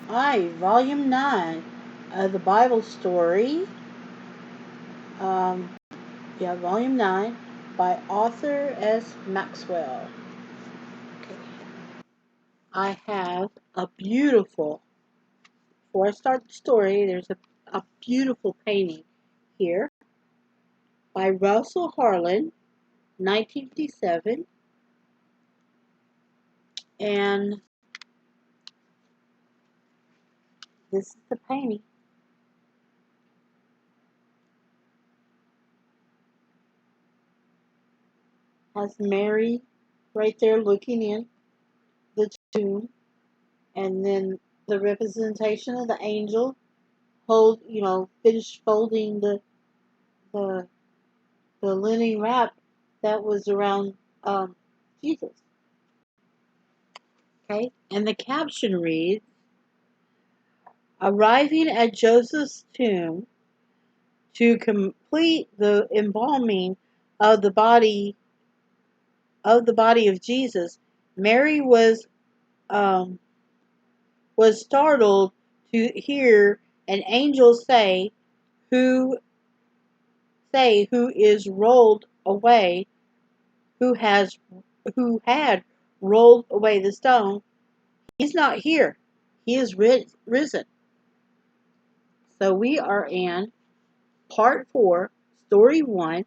Hi, Volume 9 of the Bible story. Um, Volume 9 by Arthur S Maxwell. Okay. I have a beautiful, before I start the story, there's a beautiful painting here by Russell Harlan, 1957. And this is the painting. Has Mary right there looking in the tomb, and then the representation of the angel finished folding the the linen wrap that was around Jesus. Okay, and the caption reads, "Arriving at Joseph's tomb to complete the embalming of the body of Jesus, Mary was startled to hear an angel who who is rolled away, who has who had rolled away the stone. He's not here. He is risen." So we are in part 4, story 1,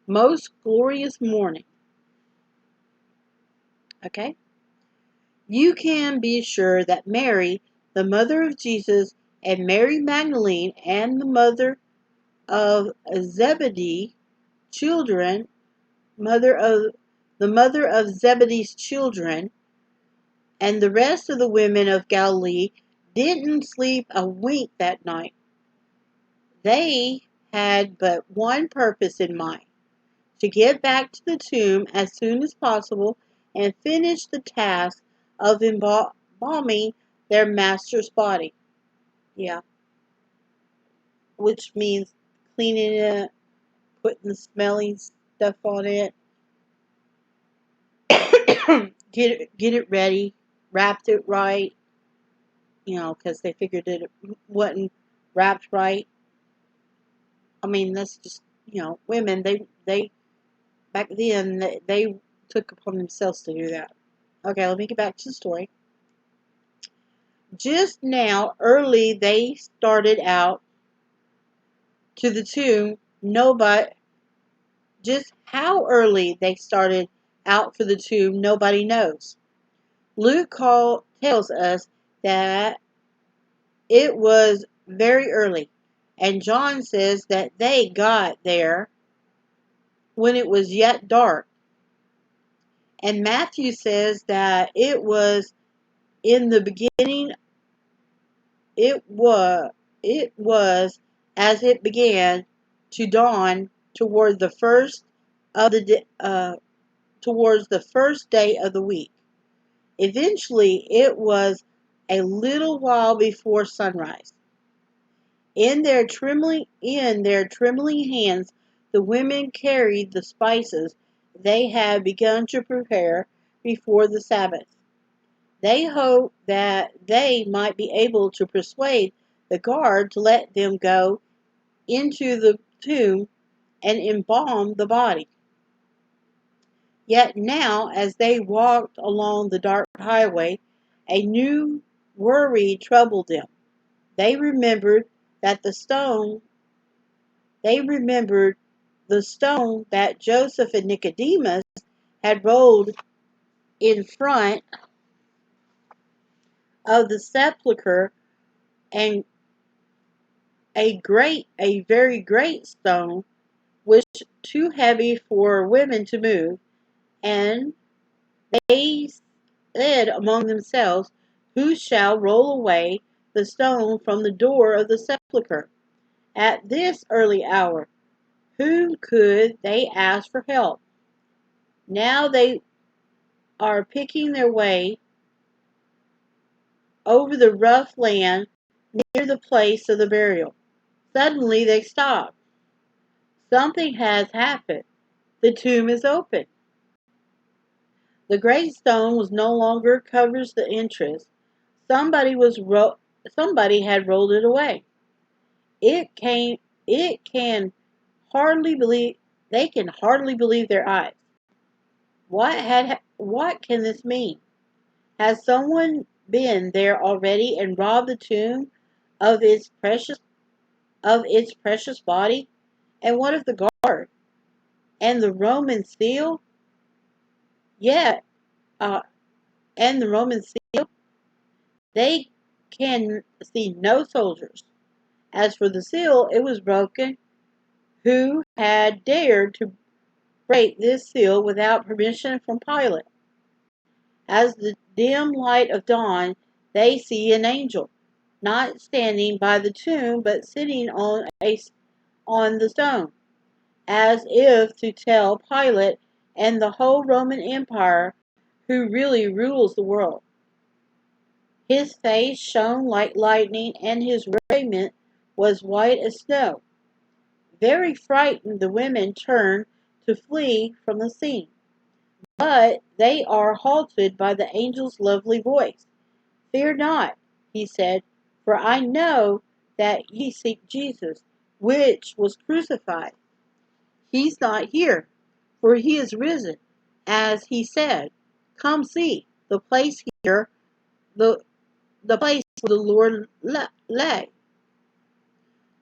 most glorious morning. Okay? You can be sure that Mary, the mother of Jesus, and Mary Magdalene, and of Zebedee children, the mother of Zebedee's children, and the rest of the women of Galilee didn't sleep a wink that night. They had but one purpose in mind: to get back to the tomb as soon as possible and finish the task of embalming their master's body. Yeah, which means cleaning it, putting the smelling stuff on it, get it ready, wrapped it right, because they figured that it wasn't wrapped right. I mean, that's just, women, they back then, they took upon themselves to do that. Okay, let me get back to the story. Just now, early, they started out to the tomb. Nobody, just how early they started out for the tomb, nobody knows. Tells us that it was very early, and John says that they got there when it was yet dark. And Matthew says that in the beginning, it was as it began to dawn toward the first of the towards the first day of the week. Eventually, it was a little while before sunrise. In their trembling hands, the women carried the spices they had begun to prepare before the Sabbath. They hoped that they might be able to persuade the guard to let them go into the tomb and embalm the body. Yet now, as they walked along the dark highway, a new worry troubled them. They remembered that they remembered the stone that Joseph and Nicodemus had rolled in front of the sepulchre, and a very great stone, was too heavy for women to move, and they said among themselves, "Who shall roll away the stone from the door of the sepulchre at this early hour?" Whom could they ask for help? Now they are picking their way over the rough land near the place of the burial. Suddenly they stop. Something has happened. The tomb is open. The great stone was no longer covers the entrance. Somebody was somebody had rolled it away. It came. It can hardly believe. They can hardly believe their eyes. What can this mean? Has someone been there already and robbed the tomb of its precious body? And what of the guard and the Roman seal? Yeah, uh, and the Roman seal. They can see no soldiers. As for the seal, it was broken. Who had dared to break this seal without permission from Pilate? As the dim light of dawn, they see an angel, not standing by the tomb, but sitting on the stone, as if to tell Pilate and the whole Roman Empire who really rules the world. His face shone like lightning, and his raiment was white as snow. Very frightened, the women turn to flee from the scene. But they are halted by the angel's lovely voice. Fear not, he said, for I know that ye seek Jesus, which was crucified. He's not here, for he is risen, as he said. Come see the place here, the, the place where the Lord lay.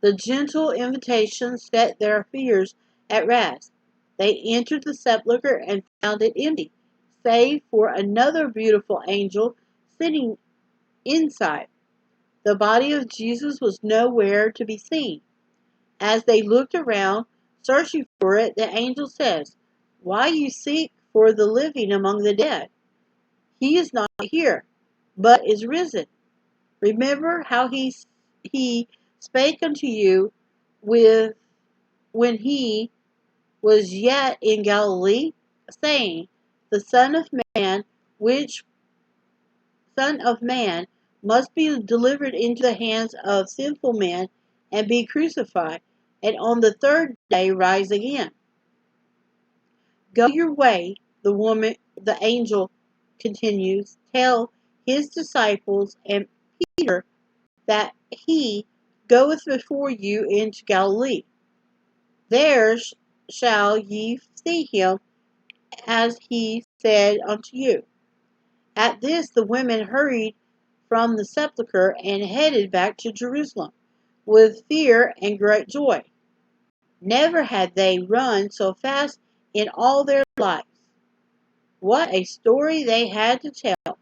The gentle invitation set their fears at rest. They entered the sepulchre and found it empty, save for another beautiful angel sitting inside. The body of Jesus was nowhere to be seen. As they looked around, searching for it, the angel says, Why you seek for the living among the dead? He is not here, but is risen. Remember how he spake unto you with when he was yet in Galilee, saying, The which Son of Man, must be delivered into the hands of sinful men and be crucified, and on the third day rise again. Go your way, the angel continues, tell his disciples and Peter that he goeth before you into Galilee. There shall ye see him, as he said unto you. At this the women hurried from the sepulchre and headed back to Jerusalem with fear and great joy. Never had they run so fast in all their lives. What a story they had to tell.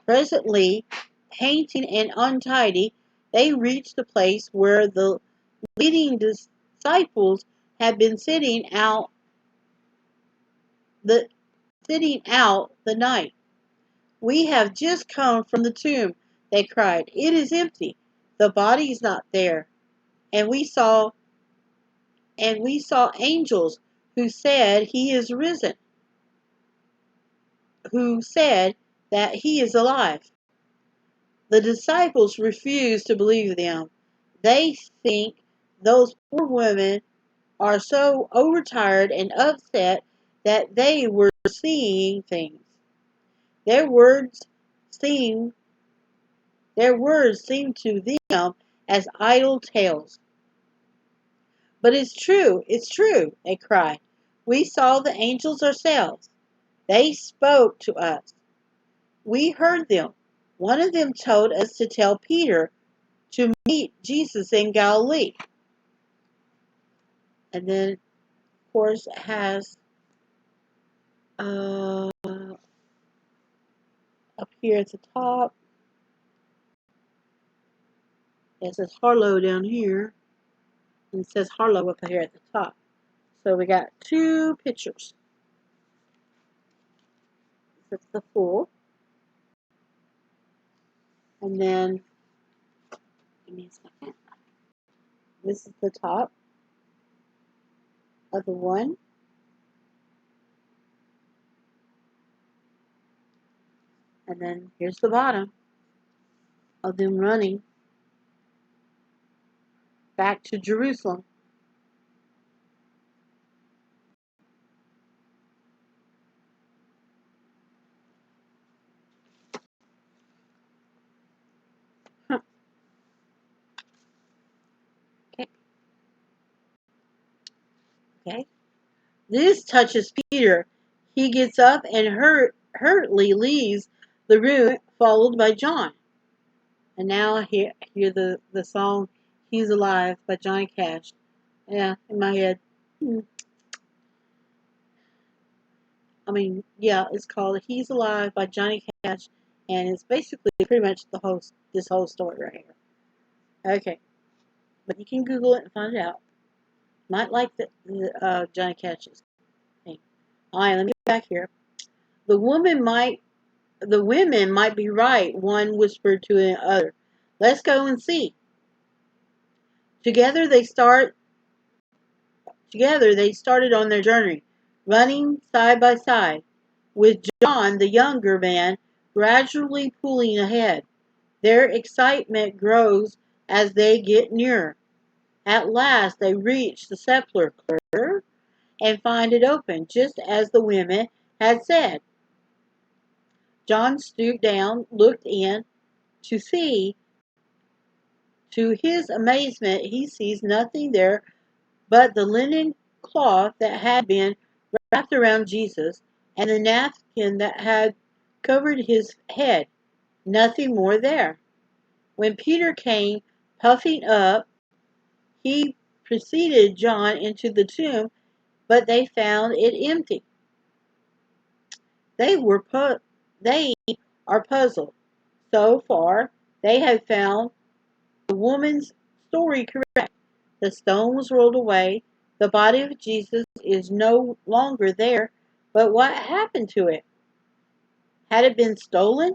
Presently, panting and untidy, they reached the place where the leading disciples had been the sitting out the night. We have just come from the tomb, they cried. It is empty. The body is not there. And we saw angels who said he is risen, who said that he is alive. The disciples refuse to believe them. They think those poor women are so overtired and upset that they were seeing things. Their words seem their words seem to them as idle tales. But it's true, they cried. We saw the angels ourselves. They spoke to us. We heard them. One of them told us to tell Peter to meet Jesus in Galilee. And then, of course, it has up here at the top, it says Harlow down here, and it says Harlow up here at the top. So we got two pictures. That's the full. And then, give me a second. This is the top of the one. And then here's the bottom of them running back to Jerusalem. Okay. This touches Peter. He gets up and hurriedly leaves the room, followed by John. And now I hear the song He's Alive by Johnny Cash. Yeah, in my head. Yeah, it's called He's Alive by Johnny Cash, and it's basically pretty much this whole story right here. Okay, but you can Google it and find it out. Might like the Johnny Cash's thing. All right, let me get back here. The women might be right. One whispered to the other. Let's go and see. Together they started on their journey, running side by side, with John, the younger man, gradually pulling ahead. Their excitement grows as they get nearer. At last they reach the sepulchre and find it open, just as the women had said. John stooped down, looked in to see. To his amazement, he sees nothing there but the linen cloth that had been wrapped around Jesus and the napkin that had covered his head. Nothing more there. When Peter came puffing up, he preceded John into the tomb, but they found it empty. They were they are puzzled. So far, they had found the woman's story correct. The stone was rolled away. The body of Jesus is no longer there. But what happened to it? Had it been stolen?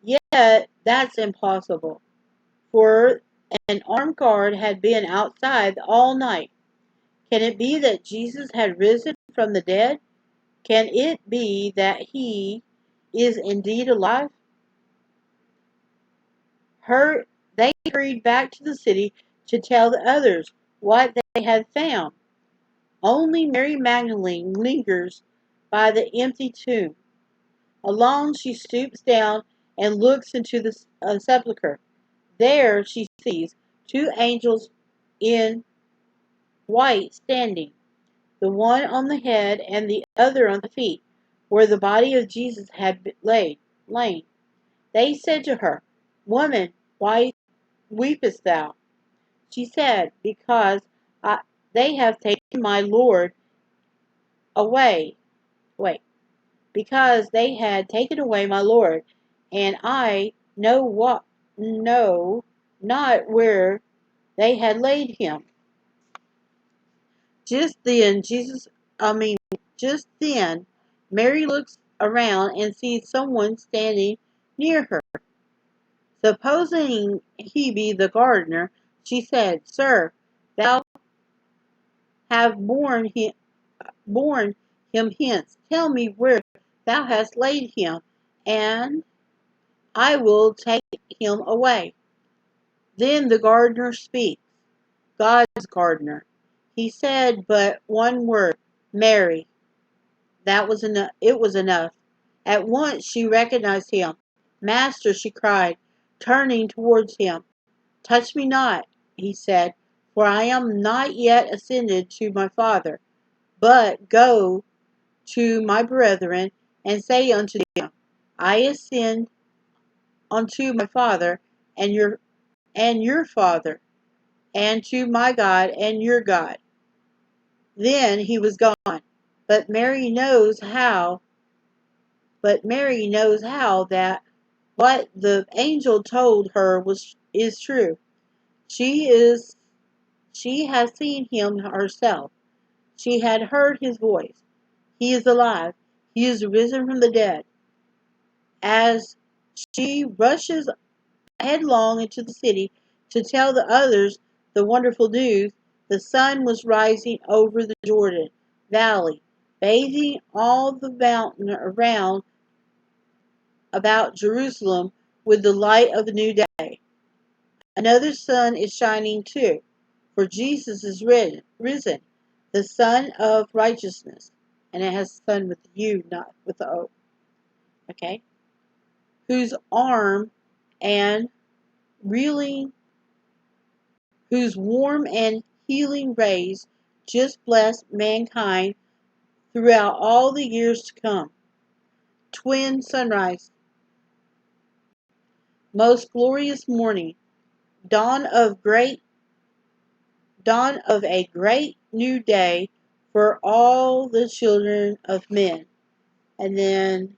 Yet that's impossible, for an armed guard had been outside all night. Can it be that Jesus had risen from the dead? Can it be that he is indeed alive? They hurried back to the city to tell the others what they had found. Only Mary Magdalene lingers by the empty tomb. Alone, she stoops down and looks into the sepulchre. There she sees two angels in white standing, the one on the head and the other on the feet, where the body of Jesus had lain. They said to her, Woman, why weepest thou? She said, Because they have taken my Lord away. Wait. Because they had taken away my Lord, and I know not where they had laid him. Just then, just then, Mary looks around and sees someone standing near her. Supposing he be the gardener, she said, Sir, thou have borne him hence. Tell me where thou hast laid him, and I will take him away. Then the gardener speaks, God's gardener. He said but one word, Mary. That was enough. It was enough. At once she recognized him. Master, she cried, turning towards him. Touch me not, he said, for I am not yet ascended to my Father. But go to my brethren and say unto them, I ascend unto my Father and your Father, and to my God and your God. Then he was gone. But Mary knows how that what the angel told her is true. She has seen him herself. She had heard his voice. He is alive. He is risen from the dead. As she rushes headlong into the city to tell the others the wonderful news, the sun was rising over the Jordan Valley, bathing all the mountain around about Jerusalem with the light of a new day. Another sun is shining too, for Jesus is risen, the Son of righteousness. And it has sun with U, not with the O. Okay? Whose arm and reeling whose warm and healing rays just bless mankind throughout all the years to come. Twin sunrise, most glorious morning, dawn of great dawn of a great new day for all the children of men. And then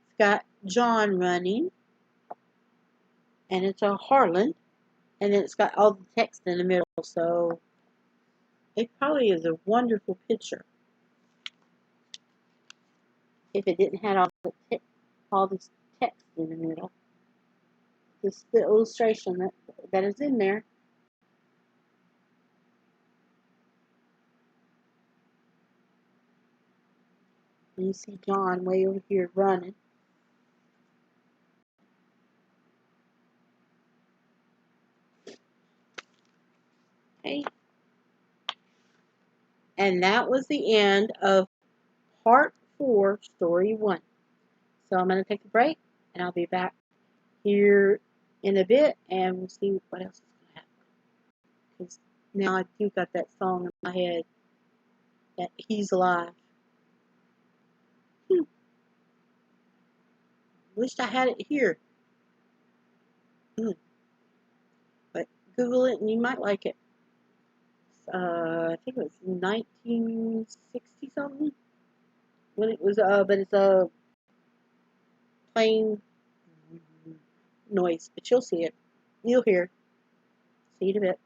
it's got John running, and it's a Harlan, and then it's got all the text in the middle. So it probably is a wonderful picture if it didn't have all this text in the middle. This is the illustration that is in there. And you see John way over here running. Okay. And that was the end of part 4, story 1. So I'm going to take a break, and I'll be back here in a bit, and we'll see what else is going to happen. Because now I do got that song in my head that he's alive. Wished I had it here. But Google it, and you might like it. I think it was 1960 something when it was. But it's a plane noise. But you'll see it. You'll hear. See you in a bit.